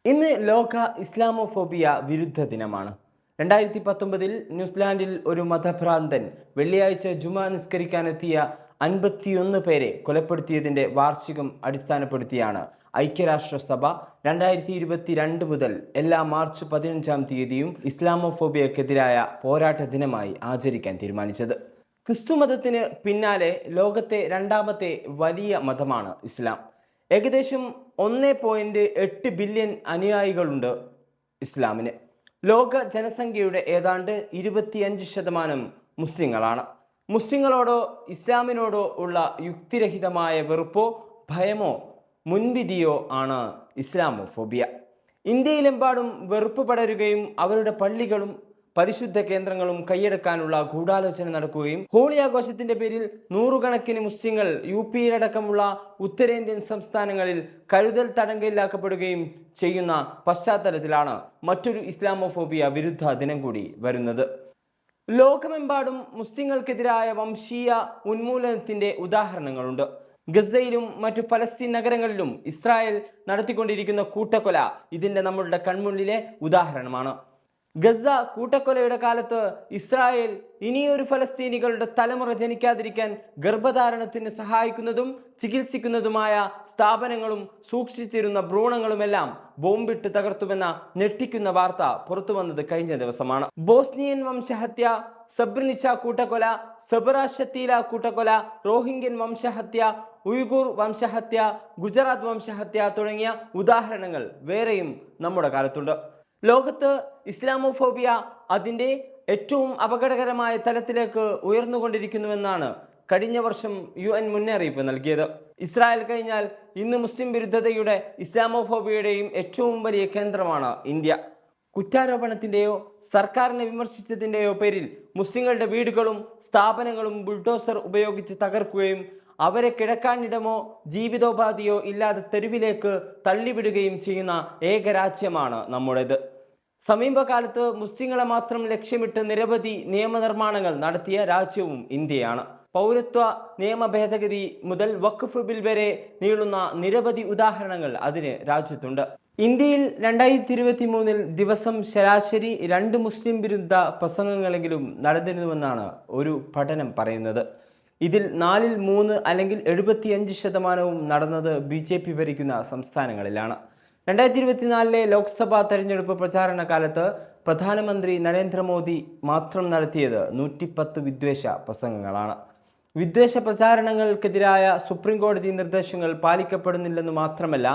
ഇന്ന് ലോക ഇസ്ലാമോഫോബിയ വിരുദ്ധ ദിനമാണ്. 2019 ന്യൂസിലാൻഡിൽ ഒരു മതഭ്രാന്തൻ വെള്ളിയാഴ്ച ജുമാ നിസ്കരിക്കാനെത്തിയ 51 പേരെ കൊലപ്പെടുത്തിയതിൻ്റെ വാർഷികം അടിസ്ഥാനപ്പെടുത്തിയാണ് ഐക്യരാഷ്ട്രസഭ 2022 മുതൽ എല്ലാ മാർച്ച് 15-ാം തീയതിയും ഇസ്ലാമോഫോബിയക്കെതിരായ പോരാട്ട ദിനമായി ആചരിക്കാൻ തീരുമാനിച്ചത്. ക്രിസ്തുമതത്തിന് പിന്നാലെ ലോകത്തെ രണ്ടാമത്തെ വലിയ മതമാണ് ഇസ്ലാം. ഏകദേശം 1.8 ബില്യൺ അനുയായികളുണ്ട് ഇസ്ലാമിന്. ലോക ജനസംഖ്യയുടെ ഏതാണ്ട് 25% മുസ്ലിങ്ങളാണ്. മുസ്ലിങ്ങളോടോ ഇസ്ലാമിനോടോ ഉള്ള യുക്തിരഹിതമായ വെറുപ്പോ ഭയമോ മുൻവിധിയോ ആണ് ഇസ്ലാമോഫോബിയ. ഇന്ത്യയിലെമ്പാടും വെറുപ്പ് പടരുകയും അവരുടെ പള്ളികളും പരിശുദ്ധ കേന്ദ്രങ്ങളും കൈയടക്കാനുള്ള ഗൂഢാലോചന നടക്കുകയും ഹോളി ആഘോഷത്തിന്റെ പേരിൽ നൂറുകണക്കിന് മുസ്ലിങ്ങൾ UP-യിലടക്കമുള്ള ഉത്തരേന്ത്യൻ സംസ്ഥാനങ്ങളിൽ കരുതൽ തടങ്കലിലാക്കപ്പെടുകയും ചെയ്യുന്ന പശ്ചാത്തലത്തിലാണ് മറ്റൊരു ഇസ്ലാമോഫോബിയ വിരുദ്ധ ദിനം കൂടി വരുന്നത്. ലോകമെമ്പാടും മുസ്ലിങ്ങൾക്കെതിരായ വംശീയ ഉന്മൂലനത്തിന്റെ ഉദാഹരണങ്ങളുണ്ട്. ഗസയിലും മറ്റു ഫലസ്തീൻ നഗരങ്ങളിലും ഇസ്രായേൽ നടത്തിക്കൊണ്ടിരിക്കുന്ന കൂട്ടക്കൊല ഇതിന്റെ നമ്മളുടെ കൺമുന്നിലെ ഉദാഹരണമാണ്. ഗസ കൂട്ടക്കൊലയുടെ കാലത്ത് ഇസ്രായേൽ ഇനിയൊരു ഫലസ്തീനികളുടെ തലമുറ ജനിക്കാതിരിക്കാൻ ഗർഭധാരണത്തിന് സഹായിക്കുന്നതും ചികിത്സിക്കുന്നതുമായ സ്ഥാപനങ്ങളും സൂക്ഷിച്ചിരുന്ന ഭ്രൂണങ്ങളുമെല്ലാം ബോംബിട്ട് തകർത്തുമെന്ന ഞെട്ടിക്കുന്ന വാർത്ത പുറത്തു വന്നത് കഴിഞ്ഞ ദിവസമാണ്. ബോസ്നിയൻ വംശഹത്യ, സബ്രനിച്ച കൂട്ടക്കൊല, സബറ ഷത്തീല കൂട്ടക്കൊല, റോഹിംഗ്യൻ വംശഹത്യ, ഉയ്ഗൂർ വംശഹത്യ, ഗുജറാത്ത് വംശഹത്യ തുടങ്ങിയ ഉദാഹരണങ്ങൾ വേറെയും നമ്മുടെ കാലത്തുണ്ട്. ലോകത്ത് ഇസ്ലാമോഫോബിയ അതിൻ്റെ ഏറ്റവും അപകടകരമായ തലത്തിലേക്ക് ഉയർന്നുകൊണ്ടിരിക്കുന്നുവെന്നാണ് കഴിഞ്ഞ വർഷം UN മുന്നറിയിപ്പ് നൽകിയത്. ഇസ്രായേൽ കഴിഞ്ഞാൽ ഇന്ന് മുസ്ലിം വിരുദ്ധതയുടെ ഇസ്ലാമോഫോബിയയുടെയും ഏറ്റവും വലിയ കേന്ദ്രമാണ് ഇന്ത്യ. കുറ്റാരോപണത്തിൻ്റെയോ സർക്കാരിനെ വിമർശിച്ചതിൻ്റെയോ പേരിൽ മുസ്ലിങ്ങളുടെ വീടുകളും സ്ഥാപനങ്ങളും ബുൾഡോസർ ഉപയോഗിച്ച് തകർക്കുകയും അവരെ കിടക്കാനിടമോ ജീവിതോപാധിയോ ഇല്ലാതെ തെരുവിലേക്ക് തള്ളിവിടുകയും ചെയ്യുന്ന ഏക രാജ്യമാണ് നമ്മുടേത്. സമീപകാലത്ത് മുസ്ലിങ്ങളെ മാത്രം ലക്ഷ്യമിട്ട് നിരവധി നിയമനിർമ്മാണങ്ങൾ നടത്തിയ രാജ്യവും ഇന്ത്യയാണ്. പൗരത്വ നിയമ ഭേദഗതി മുതൽ വഖഫ് ബിൽ വരെ നീളുന്ന നിരവധി ഉദാഹരണങ്ങൾ അതിന് രാജ്യത്തുണ്ട്. ഇന്ത്യയിൽ 2023 ദിവസം ശരാശരി 2 മുസ്ലിം വിരുദ്ധ പ്രസംഗങ്ങളെങ്കിലും നടന്നിരുന്നുവെന്നാണ് ഒരു പഠനം പറയുന്നത്. ഇതിൽ 4-ൽ 3 അല്ലെങ്കിൽ 75% നടന്നത് BJP ഭരിക്കുന്ന സംസ്ഥാനങ്ങളിലാണ്. 2024 ലോക്സഭാ തെരഞ്ഞെടുപ്പ് പ്രചാരണ കാലത്ത് പ്രധാനമന്ത്രി നരേന്ദ്രമോദി മാത്രം നടത്തിയത് 110 വിദ്വേഷ പ്രസംഗങ്ങളാണ്. വിദ്വേഷ പ്രചാരണങ്ങൾക്കെതിരായ സുപ്രീം കോടതി നിർദ്ദേശങ്ങൾ പാലിക്കപ്പെടുന്നില്ലെന്ന് മാത്രമല്ല,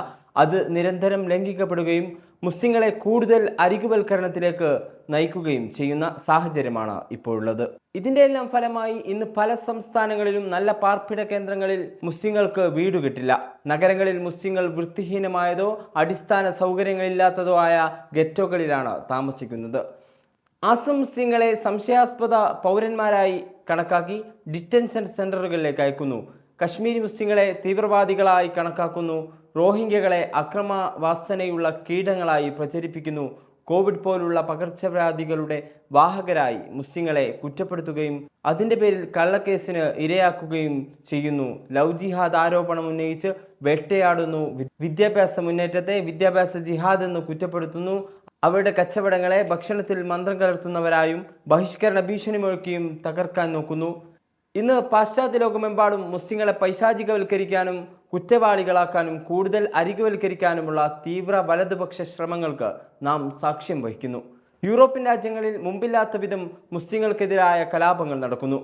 അത് നിരന്തരം ലംഘിക്കപ്പെടുകയും മുസ്ലിങ്ങളെ കൂടുതൽ അരികുവൽക്കരണത്തിലേക്ക് നയിക്കുകയും ചെയ്യുന്ന സാഹചര്യമാണ് ഇപ്പോഴുള്ളത്. ഇതിൻ്റെ എല്ലാം ഫലമായി ഇന്ന് പല സംസ്ഥാനങ്ങളിലും നല്ല പാർപ്പിട കേന്ദ്രങ്ങളിൽ മുസ്ലിങ്ങൾക്ക് വീട് കിട്ടില്ല. നഗരങ്ങളിൽ മുസ്ലിങ്ങൾ വൃത്തിഹീനമായതോ അടിസ്ഥാന സൗകര്യങ്ങളില്ലാത്തതോ ആയ ഗെറ്റോകളിലാണ് താമസിക്കുന്നത്. ആസം മുസ്ലിങ്ങളെ സംശയാസ്പദ പൗരന്മാരായി കണക്കാക്കി ഡിറ്റൻഷൻ സെന്ററുകളിലേക്ക് അയക്കുന്നു. കശ്മീരി മുസ്ലിങ്ങളെ തീവ്രവാദികളായി കണക്കാക്കുന്നു. റോഹിംഗ്യകളെ അക്രമവാസനയുള്ള കീടങ്ങളായി പ്രചരിപ്പിക്കുന്നു. കോവിഡ് പോലുള്ള പകർച്ചവ്യാധികളുടെ വാഹകരായി മുസ്ലിങ്ങളെ കുറ്റപ്പെടുത്തുകയും അതിൻ്റെ പേരിൽ കള്ളക്കേസിന് ഇരയാക്കുകയും ചെയ്യുന്നു. ലവ് ജിഹാദ് ആരോപണം ഉന്നയിച്ച് വേട്ടയാടുന്നു. വിദ്യാഭ്യാസ മുന്നേറ്റത്തെ വിദ്യാഭ്യാസ ജിഹാദ് എന്ന് കുറ്റപ്പെടുത്തുന്നു. അവരുടെ കച്ചവടങ്ങളെ ഭക്ഷണത്തിൽ മന്ത്രം കലർത്തുന്നവരായും ബഹിഷ്കരണ ഭീഷണി മുഴക്കിയും തകർക്കാൻ നോക്കുന്നു. ഇന്ന് പാശ്ചാത്യ ലോകമെമ്പാടും മുസ്ലിങ്ങളെ പൈശാചികവൽക്കരിക്കാനും കുറ്റവാളികളാക്കാനും കൂടുതൽ അരികുവൽക്കരിക്കാനുമുള്ള തീവ്ര വലതുപക്ഷ ശ്രമങ്ങൾക്ക് നാം സാക്ഷ്യം വഹിക്കുന്നു. യൂറോപ്യൻ രാജ്യങ്ങളിൽ മുമ്പില്ലാത്ത വിധം മുസ്ലിങ്ങൾക്കെതിരായ കലാപങ്ങൾ നടക്കുന്നു.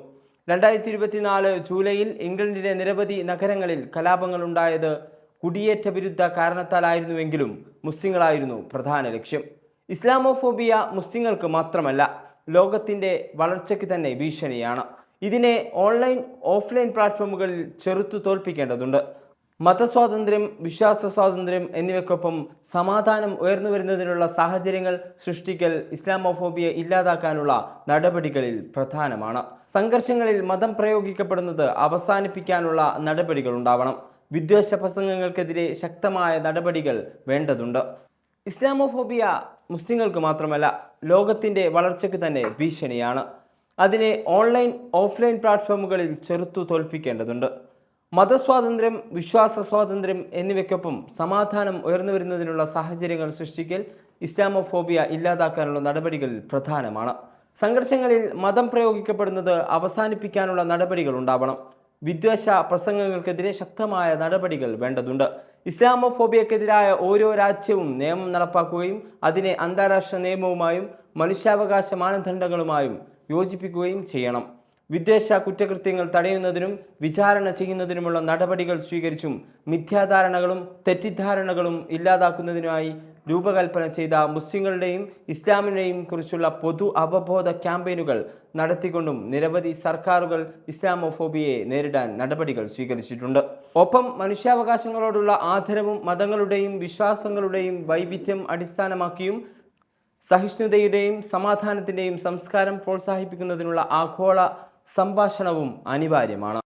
2024 ജൂലൈയിൽ ഇംഗ്ലണ്ടിലെ നിരവധി നഗരങ്ങളിൽ കലാപങ്ങൾ ഉണ്ടായത് കുടിയേറ്റ വിരുദ്ധ കാരണത്താലായിരുന്നുവെങ്കിലും മുസ്ലിങ്ങളായിരുന്നു പ്രധാന ലക്ഷ്യം. ഇസ്ലാമോഫോബിയ മുസ്ലിങ്ങൾക്ക് മാത്രമല്ല, ലോകത്തിൻ്റെ വളർച്ചയ്ക്ക് തന്നെ ഭീഷണിയാണ്. ഇതിനെ ഓൺലൈൻ ഓഫ്ലൈൻ പ്ലാറ്റ്ഫോമുകളിൽ ചെറുത്തു തോൽപ്പിക്കേണ്ടതുണ്ട്. മതസ്വാതന്ത്ര്യം, വിശ്വാസ സ്വാതന്ത്ര്യം എന്നിവയ്ക്കൊപ്പം സമാധാനം ഉയർന്നു വരുന്നതിനുള്ള സാഹചര്യങ്ങൾ സൃഷ്ടിക്കൽ ഇസ്ലാമോഫോബിയ ഇല്ലാതാക്കാനുള്ള നടപടികളിൽ പ്രധാനമാണ്. സംഘർഷങ്ങളിൽ മതം പ്രയോഗിക്കപ്പെടുന്നത് അവസാനിപ്പിക്കാനുള്ള നടപടികൾ ഉണ്ടാവണം. വിദ്വേഷ പ്രസംഗങ്ങൾക്കെതിരെ ശക്തമായ നടപടികൾ വേണ്ടതുണ്ട്. ഇസ്ലാമോഫോബിയ മുസ്ലിങ്ങൾക്ക് മാത്രമല്ല, ലോകത്തിൻ്റെ വളർച്ചയ്ക്ക് തന്നെ ഭീഷണിയാണ്. അതിനെ ഓൺലൈൻ ഓഫ്ലൈൻ പ്ലാറ്റ്ഫോമുകളിൽ ചെറുത്തു തോൽപ്പിക്കേണ്ടതുണ്ട്. മതസ്വാതന്ത്ര്യം, വിശ്വാസ സ്വാതന്ത്ര്യം എന്നിവയ്ക്കൊപ്പം സമാധാനം ഉയർന്നു വരുന്നതിനുള്ള സാഹചര്യങ്ങൾ സൃഷ്ടിക്കൽ ഇസ്ലാമോഫോബിയ ഇല്ലാതാക്കാനുള്ള നടപടികളിൽ പ്രധാനമാണ്. സംഘർഷങ്ങളിൽ മതം പ്രയോഗിക്കപ്പെടുന്നത് അവസാനിപ്പിക്കാനുള്ള നടപടികൾ ഉണ്ടാവണം. വിദ്വേഷ പ്രസംഗങ്ങൾക്കെതിരെ ശക്തമായ നടപടികൾ വേണ്ടതുണ്ട്. ഇസ്ലാമോഫോബിയക്കെതിരായ ഓരോ രാജ്യവും നിയമം നടപ്പാക്കുകയും അതിനെ അന്താരാഷ്ട്ര നിയമവുമായും മനുഷ്യാവകാശ മാനദണ്ഡങ്ങളുമായും യോജിപ്പിക്കുകയും ചെയ്യണം. വിദ്വേഷ കുറ്റകൃത്യങ്ങൾ തടയുന്നതിനും വിചാരണ ചെയ്യുന്നതിനുമുള്ള നടപടികൾ സ്വീകരിച്ചും മിഥ്യാധാരണകളും തെറ്റിദ്ധാരണകളും ഇല്ലാതാക്കുന്നതിനായി രൂപകൽപ്പന ചെയ്ത മുസ്ലിങ്ങളുടെയും ഇസ്ലാമിനെയും കുറിച്ചുള്ള പൊതു അവബോധ ക്യാമ്പയിനുകൾ നടത്തിക്കൊണ്ടും നിരവധി സർക്കാരുകൾ ഇസ്ലാമോഫോബിയയെ നേരിടാൻ നടപടികൾ സ്വീകരിച്ചിട്ടുണ്ട്. ഒപ്പം മനുഷ്യാവകാശങ്ങളോടുള്ള ആദരവും മതങ്ങളുടെയും വിശ്വാസങ്ങളുടെയും വൈവിധ്യം അടിസ്ഥാനമാക്കിയും സഹിഷ്ണുതയുടെയും സമാധാനത്തിൻ്റെയും സംസ്കാരം പ്രോത്സാഹിപ്പിക്കുന്നതിനുള്ള ആഗോള സംഭാഷണവും അനിവാര്യമാണ്.